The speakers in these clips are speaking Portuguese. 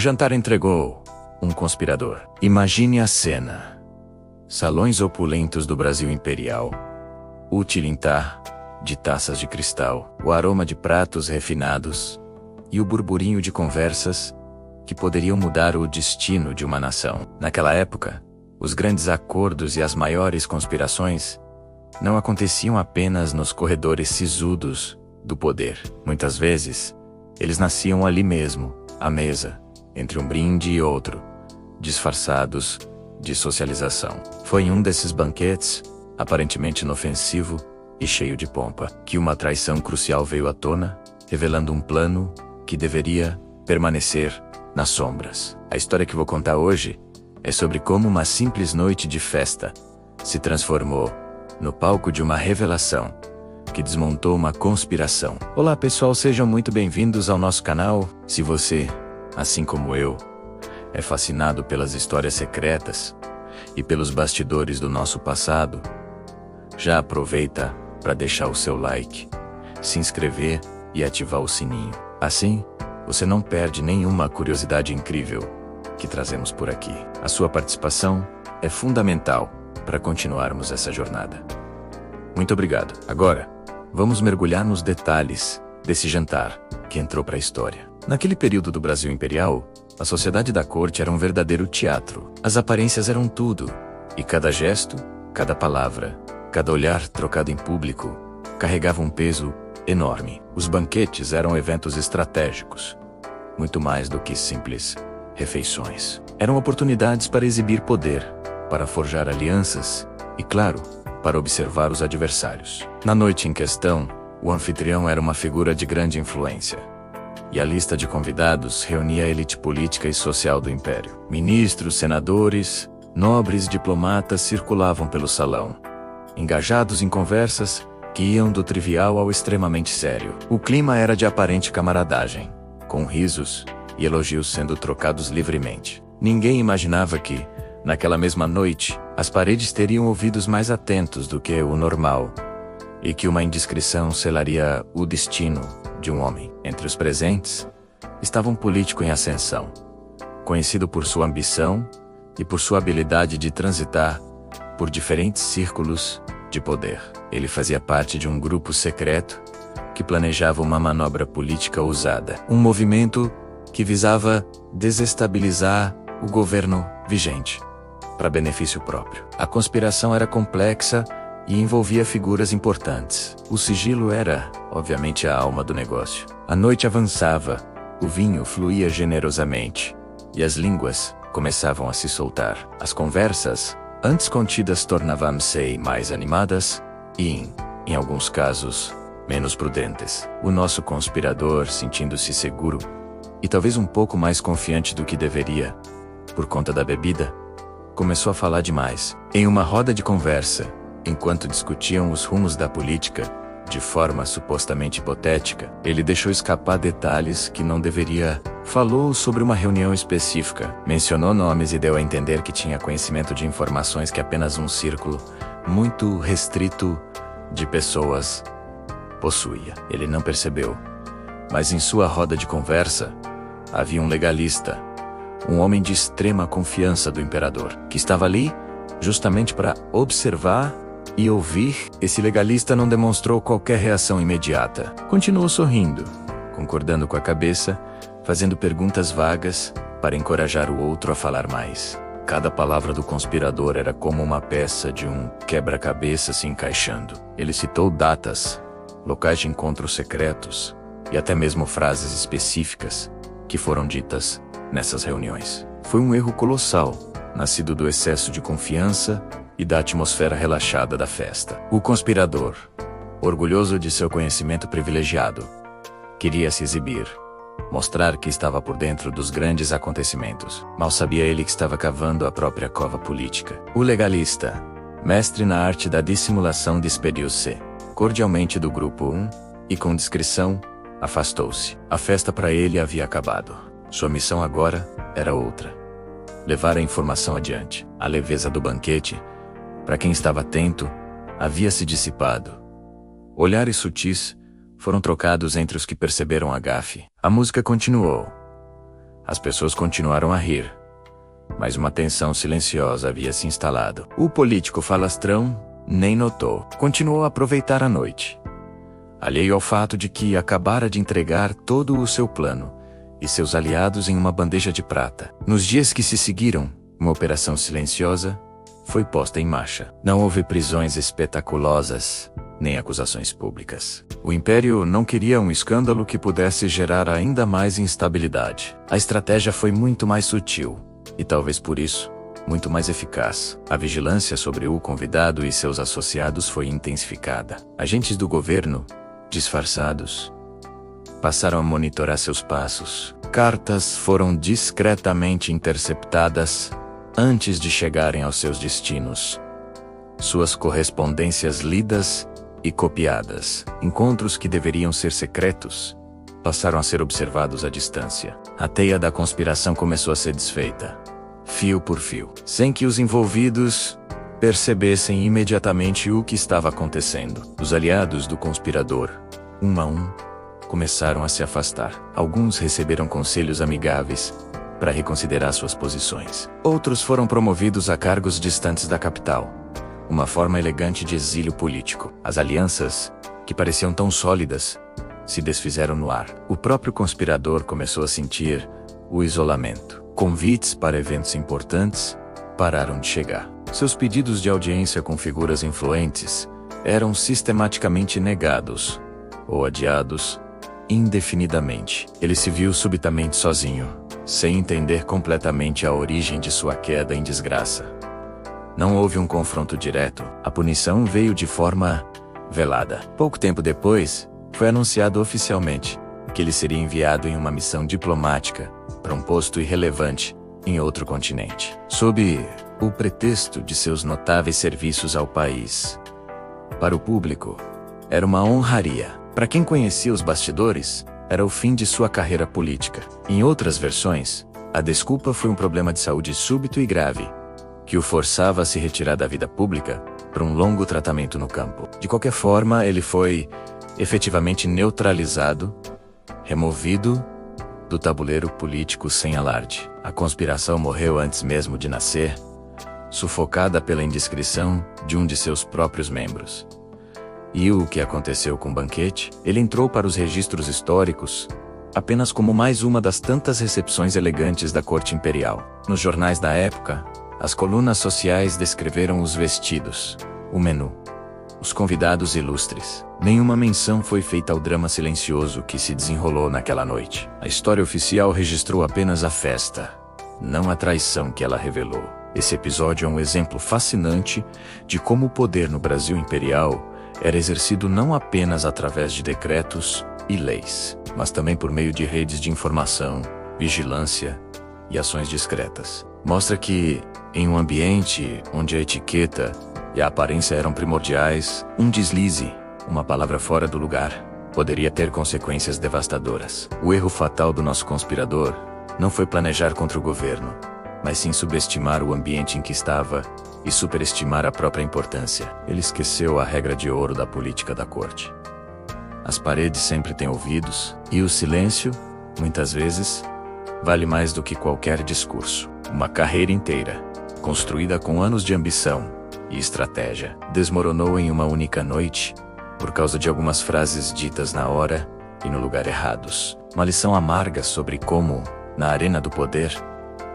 jantar entregou um conspirador. Imagine a cena. Salões opulentos do Brasil imperial. O tilintar de taças de cristal. O aroma de pratos refinados. E o burburinho de conversas que poderiam mudar o destino de uma nação. Naquela época, os grandes acordos e as maiores conspirações não aconteciam apenas nos corredores sisudos do poder. Muitas vezes, eles nasciam ali mesmo, à mesa, entre um brinde e outro, disfarçados de socialização. Foi em um desses banquetes, aparentemente inofensivo e cheio de pompa, que uma traição crucial veio à tona, revelando um plano que deveria permanecer nas sombras. A história que vou contar hoje é sobre como uma simples noite de festa se transformou no palco de uma revelação que desmontou uma conspiração. Olá pessoal, sejam muito bem-vindos ao nosso canal. Se você, assim como eu, é fascinado pelas histórias secretas e pelos bastidores do nosso passado, já aproveita para deixar o seu like, se inscrever e ativar o sininho. Assim, você não perde nenhuma curiosidade incrível que trazemos por aqui. A sua participação é fundamental para continuarmos essa jornada. Muito obrigado. Agora, vamos mergulhar nos detalhes desse jantar que entrou para a história. Naquele período do Brasil imperial, a sociedade da corte era um verdadeiro teatro. As aparências eram tudo, e cada gesto, cada palavra, cada olhar trocado em público, carregava um peso enorme. Os banquetes eram eventos estratégicos, muito mais do que simples refeições. Eram oportunidades para exibir poder, para forjar alianças e, claro, para observar os adversários. Na noite em questão, o anfitrião era uma figura de grande influência, e a lista de convidados reunia a elite política e social do império. Ministros, senadores, nobres e diplomatas circulavam pelo salão, engajados em conversas que iam do trivial ao extremamente sério. O clima era de aparente camaradagem, com risos e elogios sendo trocados livremente. Ninguém imaginava que, naquela mesma noite, as paredes teriam ouvidos mais atentos do que o normal, e que uma indiscrição selaria o destino de um homem. Entre os presentes, estava um político em ascensão, conhecido por sua ambição e por sua habilidade de transitar por diferentes círculos de poder. Ele fazia parte de um grupo secreto que planejava uma manobra política ousada, um movimento que visava desestabilizar o governo vigente, para benefício próprio. A conspiração era complexa e envolvia figuras importantes. O sigilo era, obviamente, a alma do negócio. A noite avançava, o vinho fluía generosamente, e as línguas começavam a se soltar. As conversas, antes contidas, tornavam-se mais animadas e, em alguns casos, menos prudentes. O nosso conspirador, sentindo-se seguro e talvez um pouco mais confiante do que deveria, por conta da bebida, começou a falar demais. Em uma roda de conversa, enquanto discutiam os rumos da política, de forma supostamente hipotética, ele deixou escapar detalhes que não deveria. Falou sobre uma reunião específica, mencionou nomes e deu a entender que tinha conhecimento de informações que apenas um círculo muito restrito de pessoas possuía. Ele não percebeu, mas em sua roda de conversa havia um legalista, um homem de extrema confiança do imperador, que estava ali justamente para observar e ouvir. Esse legalista não demonstrou qualquer reação imediata. Continuou sorrindo, concordando com a cabeça, fazendo perguntas vagas para encorajar o outro a falar mais. Cada palavra do conspirador era como uma peça de um quebra-cabeça se encaixando. Ele citou datas, locais de encontros secretos e até mesmo frases específicas que foram ditas nessas reuniões. Foi um erro colossal, nascido do excesso de confiança e da atmosfera relaxada da festa. O conspirador, orgulhoso de seu conhecimento privilegiado, queria se exibir, mostrar que estava por dentro dos grandes acontecimentos. Mal sabia ele que estava cavando a própria cova política. O legalista, mestre na arte da dissimulação, despediu-se cordialmente do grupo 1 e, com discrição, afastou-se. A festa para ele havia acabado. Sua missão agora era outra: levar a informação adiante. A leveza do banquete, para quem estava atento, havia se dissipado. Olhares sutis foram trocados entre os que perceberam a gafe. A música continuou. As pessoas continuaram a rir, mas uma tensão silenciosa havia se instalado. O político falastrão nem notou. Continuou a aproveitar a noite, alheio ao fato de que acabara de entregar todo o seu plano e seus aliados em uma bandeja de prata. Nos dias que se seguiram, uma operação silenciosa foi posta em marcha. Não houve prisões espetaculosas, nem acusações públicas. O Império não queria um escândalo que pudesse gerar ainda mais instabilidade. A estratégia foi muito mais sutil, e talvez por isso, muito mais eficaz. A vigilância sobre o convidado e seus associados foi intensificada. Agentes do governo, disfarçados, passaram a monitorar seus passos. Cartas foram discretamente interceptadas antes de chegarem aos seus destinos. Suas correspondências lidas e copiadas. Encontros que deveriam ser secretos passaram a ser observados à distância. A teia da conspiração começou a ser desfeita, fio por fio, sem que os envolvidos percebessem imediatamente o que estava acontecendo. Os aliados do conspirador, um a um, começaram a se afastar. Alguns receberam conselhos amigáveis para reconsiderar suas posições. Outros foram promovidos a cargos distantes da capital, uma forma elegante de exílio político. As alianças, que pareciam tão sólidas, se desfizeram no ar. O próprio conspirador começou a sentir o isolamento. Convites para eventos importantes pararam de chegar. Seus pedidos de audiência com figuras influentes eram sistematicamente negados ou adiados indefinidamente. Ele se viu subitamente sozinho, sem entender completamente a origem de sua queda em desgraça. Não houve um confronto direto. A punição veio de forma velada. Pouco tempo depois, foi anunciado oficialmente que ele seria enviado em uma missão diplomática para um posto irrelevante em outro continente, sob o pretexto de seus notáveis serviços ao país. Para o público, era uma honraria. Para quem conhecia os bastidores, era o fim de sua carreira política. Em outras versões, a desculpa foi um problema de saúde súbito e grave, que o forçava a se retirar da vida pública para um longo tratamento no campo. De qualquer forma, ele foi efetivamente neutralizado, removido do tabuleiro político sem alarde. A conspiração morreu antes mesmo de nascer, sufocada pela indiscrição de um de seus próprios membros. E o que aconteceu com o banquete? Ele entrou para os registros históricos apenas como mais uma das tantas recepções elegantes da corte imperial. Nos jornais da época, as colunas sociais descreveram os vestidos, o menu, os convidados ilustres. Nenhuma menção foi feita ao drama silencioso que se desenrolou naquela noite. A história oficial registrou apenas a festa, não a traição que ela revelou. Esse episódio é um exemplo fascinante de como o poder no Brasil imperial era exercido não apenas através de decretos e leis, mas também por meio de redes de informação, vigilância e ações discretas. Mostra que, em um ambiente onde a etiqueta e a aparência eram primordiais, um deslize, uma palavra fora do lugar, poderia ter consequências devastadoras. O erro fatal do nosso conspirador não foi planejar contra o governo, mas sim subestimar o ambiente em que estava e superestimar a própria importância. Ele esqueceu a regra de ouro da política da corte. As paredes sempre têm ouvidos, e o silêncio, muitas vezes, vale mais do que qualquer discurso. Uma carreira inteira, construída com anos de ambição e estratégia, desmoronou em uma única noite por causa de algumas frases ditas na hora e no lugar errados. Uma lição amarga sobre como, na arena do poder,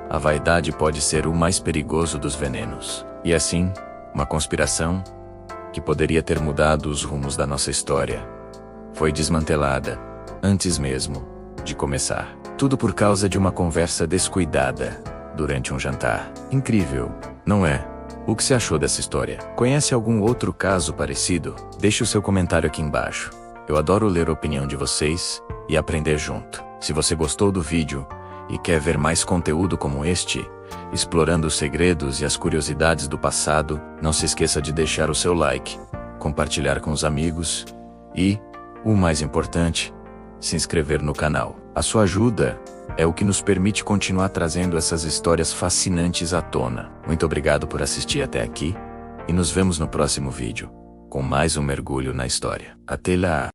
a vaidade pode ser o mais perigoso dos venenos. E assim, uma conspiração, que poderia ter mudado os rumos da nossa história, foi desmantelada, antes mesmo de começar. Tudo por causa de uma conversa descuidada, durante um jantar. Incrível, não é? O que você achou dessa história? Conhece algum outro caso parecido? Deixe o seu comentário aqui embaixo. Eu adoro ler a opinião de vocês e aprender junto. Se você gostou do vídeo e quer ver mais conteúdo como este, explorando os segredos e as curiosidades do passado, não se esqueça de deixar o seu like, compartilhar com os amigos e, o mais importante, se inscrever no canal. A sua ajuda é o que nos permite continuar trazendo essas histórias fascinantes à tona. Muito obrigado por assistir até aqui e nos vemos no próximo vídeo, com mais um mergulho na história. Até lá!